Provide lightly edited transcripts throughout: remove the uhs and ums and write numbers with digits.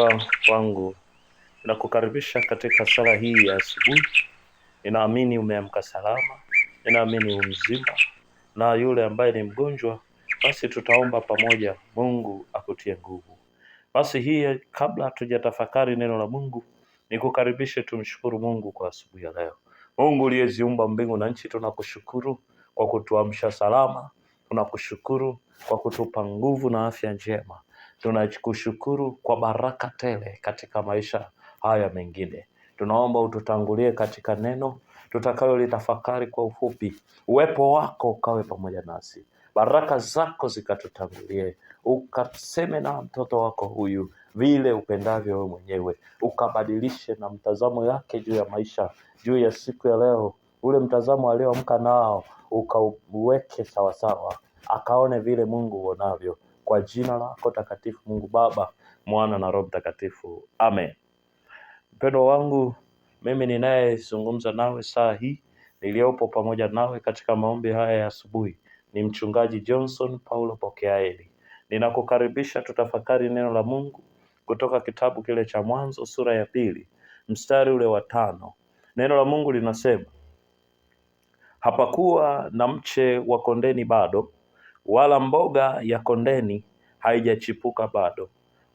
Mpendwa wangu, nakukaribisha katika sala hii ya asubuhi. Ninaamini umeamka salama, ninaamini umzima, na yule ambaye ni mgonjwa, basi tutaomba pamoja Mungu akutie nguvu. Basi hii, kabla hatujatafakari neno la Mungu, nikukaribishe tumshukuru Mungu kwa asubuhi ya leo. Mungu uliyeziumba mbingu na nchi, tunakushukuru kwa kutuamsha salama, tunakushukuru kwa kutupa nguvu na afya njema. Tunakushukuru kwa baraka tele katika maisha haya mengine. Tunaomba ututangulie katika neno tutakayolitafakari kwa ufupi. Uwepo wako ukawe pamoja nasi, baraka zako zikatutangulie, ukaseme na mtoto wako huyu vile upendavyo wewe mwenyewe, ukabadilishe na mtazamo yake juu ya maisha, juu ya siku ya leo. Ule mtazamo alioamka nao ukauweke sawasawa, akaone vile Mungu uonavyo, kwa jina lako takatifu, Mungu Baba, Mwana na Roho Mtakatifu, amen. Mpendwa wangu, mimi ninayezungumza nawe saa hii, niliopo pamoja nawe katika maombi haya ya asubuhi, ni mchungaji Johnson Paulo Pokeaeli. Ninakukaribisha tutafakari neno la Mungu kutoka kitabu kile cha Mwanzo sura ya 2 mstari ule wa 5. Neno la Mungu linasema, hapakuwa na mche wa kondeni bado, wala mboga ya kondeni haijachipuka bado,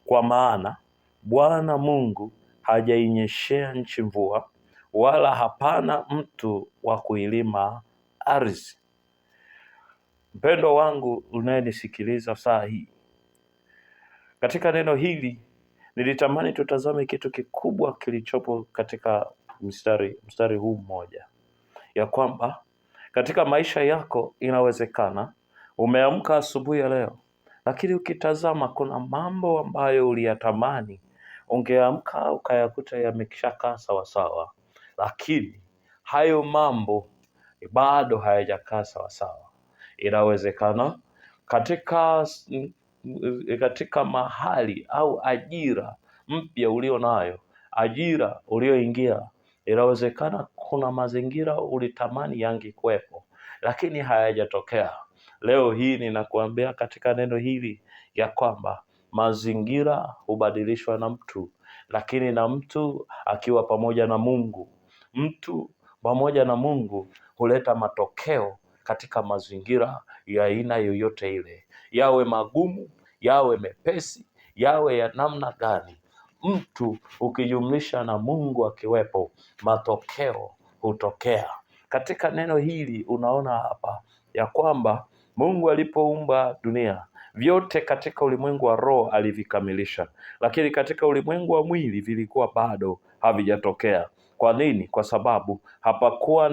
kwa maana Bwana Mungu hajainyeshea nchi mvua, wala hapana mtu wa kuilima ardhi. Mpendo wangu unayenisikiliza saa hii, katika neno hili nilitamani tutazame kitu kikubwa kilichopo katika mstari huu mmoja, ya kwamba katika maisha yako inawezekana umeamka asubuhi ya leo, lakini ukitazama kuna mambo ambayo uliyatamani ungeamka ukayakuta yameshakaa sawasawa, lakini hayo mambo bado hayajakaa sawasawa. Inawezekana katika mahali au ajira mpya ulio nayo, ajira ulioingia, inawezekana kuna mazingira ulitamani yangekuwepo lakini hayajatokea. Leo hii ninakuambia katika neno hili ya kwamba mazingira hubadilishwa na mtu, lakini na mtu akiwa pamoja na Mungu. Mtu pamoja na Mungu huleta matokeo katika mazingira ya aina yoyote ile, yawe magumu, yawe mepesi, yawe ya namna gani. Mtu ukijumlisha na Mungu akiwepo, matokeo hutokea. Katika neno hili unaona hapa ya kwamba Mungu alipoumba dunia, vyote katika ulimwengu wa roho alivikamilisha, lakini katika ulimwengu wa mwili vilikuwa bado havijatokea. Kwa nini? Kwa sababu hapakuwa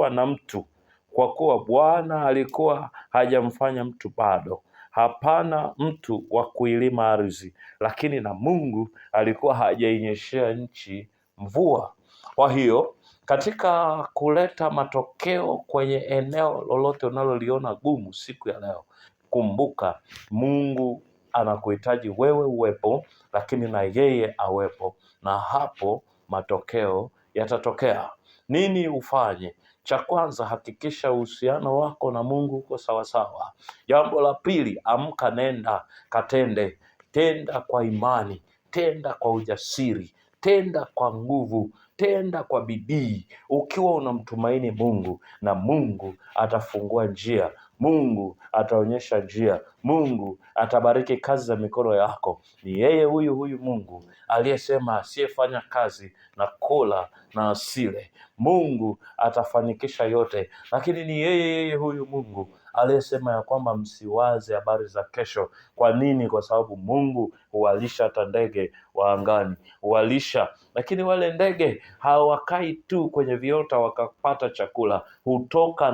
na mtu, kwa kuwa Bwana alikuwa hajamfanya mtu bado. Hapana mtu wa kuilima ardhi, lakini na Mungu alikuwa hajainyeshea nchi mvua. Kwa hiyo katika kuleta matokeo kwenye eneo lolote unaloliona gumu siku ya leo, kumbuka Mungu anakuhitaji wewe uwepo, lakini na yeye awepo, na hapo matokeo yatatokea. Nini ufanye? Cha kwanza, hakikisha uhusiano wako na Mungu uko sawasawa. Jambo la pili, amka, nenda katende. Tenda kwa imani, tenda kwa ujasiri, tenda kwa nguvu, tenda kwa bidii, ukiwa unamtumaini Mungu, na Mungu atafungua njia, Mungu ataonyesha njia, Mungu atabariki kazi za mikono yako. Ni yeye huyu Mungu aliyesema asiyefanya kazi na kula na asile. Mungu atafanikisha yote, lakini ni yeye huyu Mungu aliyesema ya kwamba msiwaze habari za kesho. Kwa nini? Kwa sababu Mungu huwalisha hata ndege wa angani, huwalisha. Lakini wale ndege hawakai tu kwenye viota wakapata chakula, hutoka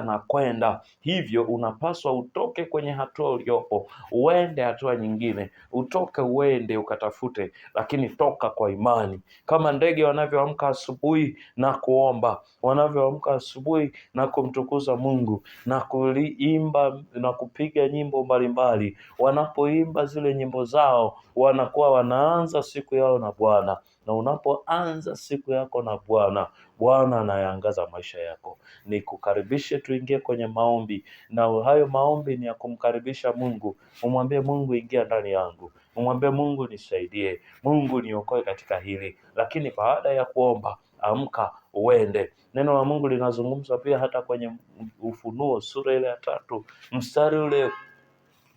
na kwenda. Hivyo unapaswa utoke kwenye hatua uliopo, uende hatua nyingine, utoke uende ukatafute, lakini toka kwa imani. Kama ndege wanavyoamka asubuhi na kuomba, wanavyoamka asubuhi na kumtukuza Mungu na kuimba na kupiga nyimbo mbalimbali, wanapoimba zile nyimbo zao wanakuwa wanaanza siku yao na Bwana. Na unapoanza siku yako na Bwana, Bwana anayaangaza maisha yako. Nikukaribishe tuingie kwenye maombi, na hayo maombi ni ya kumkaribisha Mungu. Umwambie Mungu, ingia ndani yangu. Umwambie Mungu, nisaidie. Mungu, niokoe katika hili. Lakini baada ya kuomba, amka uende. Neno la Mungu linazungumza pia hata kwenye Ufunuo sura ile ya 3 mstari ule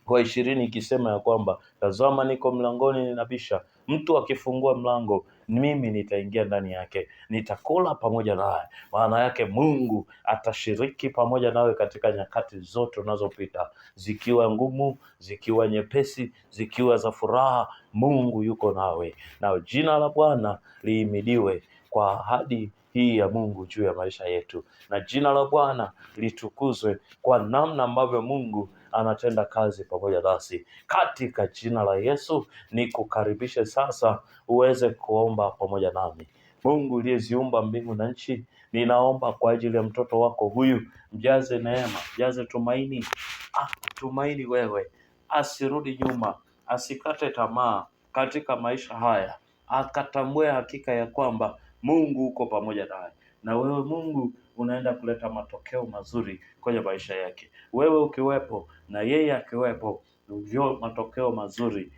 wa 20 ikisema ya kwamba tazama, niko mlangoni ninabisha, mtu akifungua mlango, mimi nitaingia ndani yake, nitakula pamoja naye. Maana yake Mungu atashiriki pamoja nawe katika nyakati zote unazopita, zikiwa ngumu, zikiwa nyepesi, zikiwa za furaha. Mungu yuko nawe, na jina la Bwana lihimidiwe kwa ahadi hii ya Mungu juu ya maisha yetu, na jina la Bwana litukuzwe kwa namna ambavyo Mungu anatenda kazi pamoja nasi. Katika jina la Yesu nikukaribishe sasa uweze kuomba pamoja nami. Mungu uliyeziumba mbingu na nchi, ninaomba kwa ajili ya mtoto wako huyu, mjaze neema, mjaze tumaini. Tumaini wewe, asirudi nyuma, asikate tamaa katika maisha haya, akatambue hakika ya kwamba Mungu uko pamoja naye, na wewe Mungu unaenda kuleta matokeo mazuri kwenye maisha yake. Wewe ukiwepo na yeye akiwepo, ndio matokeo mazuri